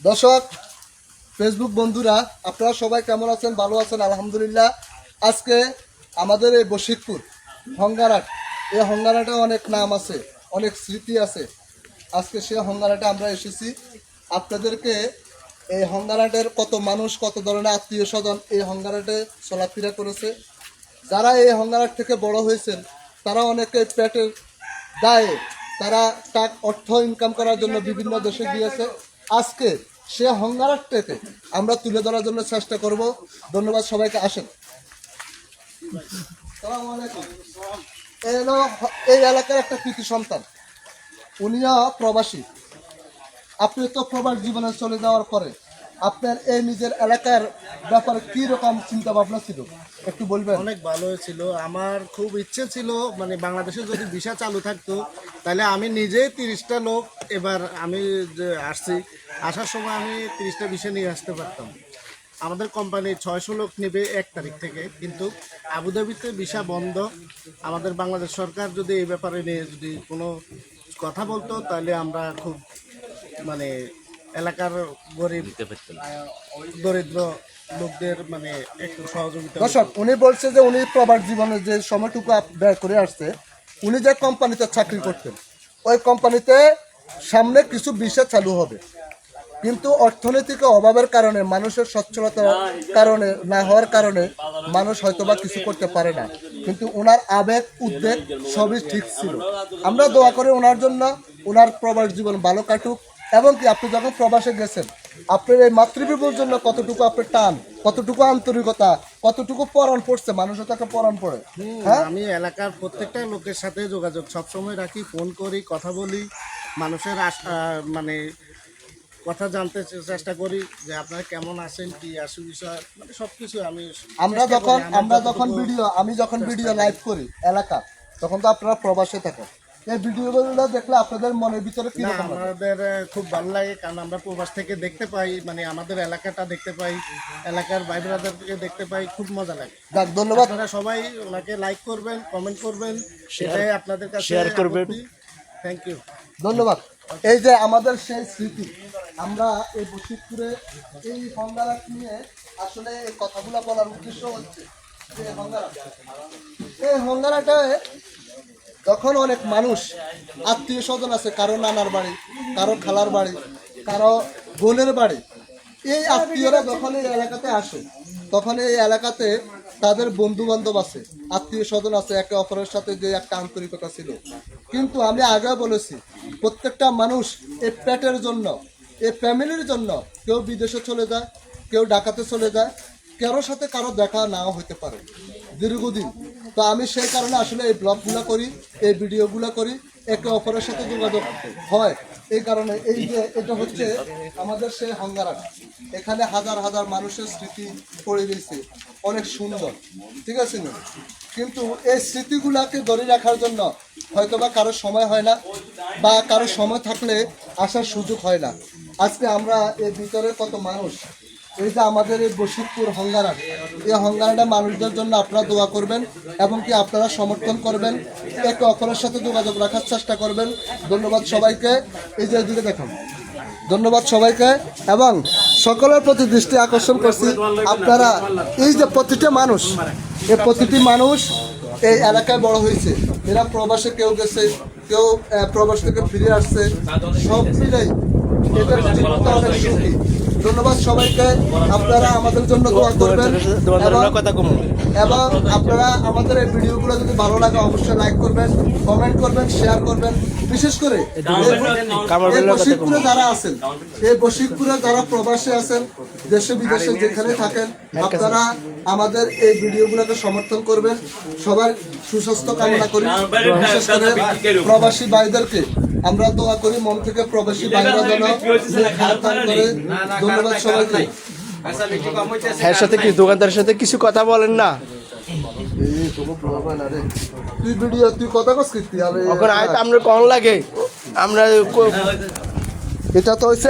দর্শক ফেসবুক বন্ধুরা, আপনারা সবাই কেমন আছেন? ভালো আছেন? আলহামদুলিল্লাহ। আজকে আমাদের এই বশিকপুর হঙ্গারাট, এই হঙ্গারাটে অনেক নাম আছে, অনেক স্মৃতি আছে। আজকে সে হঙ্গারাটে আমরা এসেছি আপনাদেরকে এই হঙ্গারাটের কত মানুষ, কত ধরনের আত্মীয় স্বজন এই হঙ্গারাটে চলাফেরা করেছে। যারা এই হঙ্গারাট থেকে বড় হয়েছেন তারা অনেকে পেটের দায়ে তারা অর্থ ইনকাম করার জন্য বিভিন্ন দেশে গিয়েছে। আজকে সে হঙ্গারাটটাকে আমরা তুলে ধরার জন্য চেষ্টা করব। ধন্যবাদ সবাইকে। আসেন। এই এলাকার একটা কৃতি সন্তান, উনিও প্রবাসী। আপনি তো প্রবাস জীবনে চলে যাওয়ার পরে আপনার এই নিজের এলাকার ব্যাপারে কি রকম চিন্তা ভাবনা ছিল একটু বলবেন? অনেক ভালো হয়েছিল। আমার খুব ইচ্ছে ছিল মানে বাংলাদেশে যদি ভিসা চালু থাকতো তাহলে আমি নিজে 30টা লোক, এবার আমি যে আসছি, আসার সময় আমি 30টা ভিসা নিয়ে আসতে পারতাম। আমাদের কোম্পানি 600 লোক নেবে 1 তারিখ থেকে, কিন্তু আবুধাবিতে ভিসা বন্ধ। আমাদের বাংলাদেশ সরকার যদি এই ব্যাপারে নিয়ে যদি কোনো কথা বলতো তাহলে আমরা খুব মানে এলাকার গরিব দরিদ্র লোকদের মানে একটু সহযোগিতা। দর্শক, উনি বলছে যে উনি প্রবাস জীবনে যে সময়টুকু ব্যয় করে আসছে, উনি যে কোম্পানিতে চাকরি করতেন ওই কোম্পানিতে সামনে কিছু ভিসা চালু হবে, কিন্তু অর্থনৈতিক অভাবের কারণে, মানুষের সচ্ছলতার কারণে না হওয়ার কারণে মানুষ হয়তোবা কিছু করতে পারে না। কিন্তু ওনার আবেগ উদ্বেগ সবই ঠিক ছিল। আমরা দোয়া করি ওনার জন্য, ওনার প্রবাস জীবন ভালো কাটুক। এবং কি আপনি যখন প্রবাসে গেছেন আপনার এই মাতৃভূমির জন্য কতটুকু আপনার টান, কতটুকু আন্তরিকতা, কতটুকু পরাণ পড়ছে, মানুষের তাকে পরাণ পড়ে। হ্যাঁ, আমি এলাকার প্রত্যেকটা লোকের সাথে যোগাযোগ সবসময় রাখি, ফোন করি, কথা বলি, মানুষের মানে কথা জানতে চেষ্টা করি যে আপনারা কেমন আছেন, কি আসু বিষয়, মানে সবকিছু আমি যখন ভিডিও লাইভ করি এলাকা, তখন তো আপনারা প্রবাসে থাকেন। এই ভিডিওগুলো দেখলে আপনাদের মনের ভিতরে কি রকম? আমাদের খুব ভালো লাগে, কারণ আমরা প্রবাস থেকে দেখতে পাই, মানে আমাদের এলাকাটা দেখতে পাই, এলাকার ভাই ব্রাদারকে দেখতে পাই, খুব মজা লাগে। ধন্যবাদ। আপনারা সবাই ওনাকে লাইক করবেন, কমেন্ট করবেন, সেটাই আপনাদের কাছে শেয়ার করবেন। থ্যাংক ইউ, ধন্যবাদ। এই যে আমাদের সেই স্মৃতি, আমরা এই বশিরপুরে এই হঙ্গারাট নিয়ে আসলে এই কথাগুলো বলার উদ্দেশ্য হচ্ছে যে এই হঙ্গারাটে যখন অনেক মানুষ আত্মীয় স্বজন আছে, কারো নানার বাড়ি, কারো খালার বাড়ি, কারো বোনের বাড়ি, এই আত্মীয়রা যখন এই এলাকাতে আসে তখন এই এলাকাতে তাদের বন্ধু বান্ধব আছে, আত্মীয় স্বজন আছে, একে অপরের সাথে যে একটা আন্তরিকতা ছিল। কিন্তু আমি আগে বলেছি প্রত্যেকটা মানুষ এই পেটের জন্য, এই ফ্যামিলির জন্য কেউ বিদেশে চলে যায়, কেউ ঢাকাতে চলে যায়, কারোর সাথে কারো দেখা নাও হতে পারে দীর্ঘদিন। তো আমি সেই কারণে আসলে এই ব্লগগুলো করি, এই ভিডিওগুলো করি, একে অপরের সাথে যোগাযোগ হয়। এই কারণে এই যে এটা হচ্ছে আমাদের সেই হঙ্গারাট, এখানে হাজার হাজার মানুষের স্মৃতি পড়ে রয়েছে, অনেক সুন্দর, ঠিক আছে না? কিন্তু এই স্মৃতিগুলাকে ধরে রাখার জন্য হয়তোবা কারো সময় হয় না, বা কারো সময় থাকলে আসার সুযোগ হয় না। আজকে আমরা এর ভিতরে কত মানুষ, এই যে আমাদের এই বশিরপুর হঙ্গারাট, এই হঙ্গারাটে মানুষদের জন্য আপনারা দোয়া করবেন এবং কি আপনারা সমর্থন করবেন, একে অপরের সাথে যোগাযোগ রাখার চেষ্টা করবেন। ধন্যবাদ সবাইকে। এই যে এদিকে দেখুন, ধন্যবাদ সবাইকে। এবং সকলের প্রতি দৃষ্টি আকর্ষণ করছি, আপনারা এই যে প্রতিটা মানুষ, এই প্রতিটি মানুষ এই এলাকায় বড় হয়েছে, এরা প্রবাসে কেউ গেছে, কেউ প্রবাস থেকে ফিরে আসছে, সব মিলেই এদের জীবনটা অনেক সুখী। ধন্যবাদ সবাইকে। আপনারা আমাদের জন্য দোয়া করবেন এবং আপনারা আমাদের এই ভিডিওগুলো যদি ভালো লাগে অবশ্যই লাইক করবেন, কমেন্ট করবেন, শেয়ার করবেন। বিশেষ করে এই বশিরপুরে যারা আছেন, এই বশিরপুরে যারা প্রবাসী আছেন, দেশে বিদেশে যেখানে থাকেন, আপনারা আমাদের এই ভিডিওগুলোকে সমর্থন করবেন। সবার সুস্বাস্থ্য কামনা করি। বিশেষ করে প্রবাসী ভাইদেরকে আমরা দোয়া করি মন থেকে, প্রবাসী ভাইরা যেন করে। ধন্যবাদ সবাইকে। এর সাথে কি দোকানদারের সাথে কিছু কথা বলেন না? তুই ভিডিও, তুই কথা কস কি? এখন আয়তো আমরা কম লাগে, আমরা এটা তো হচ্ছে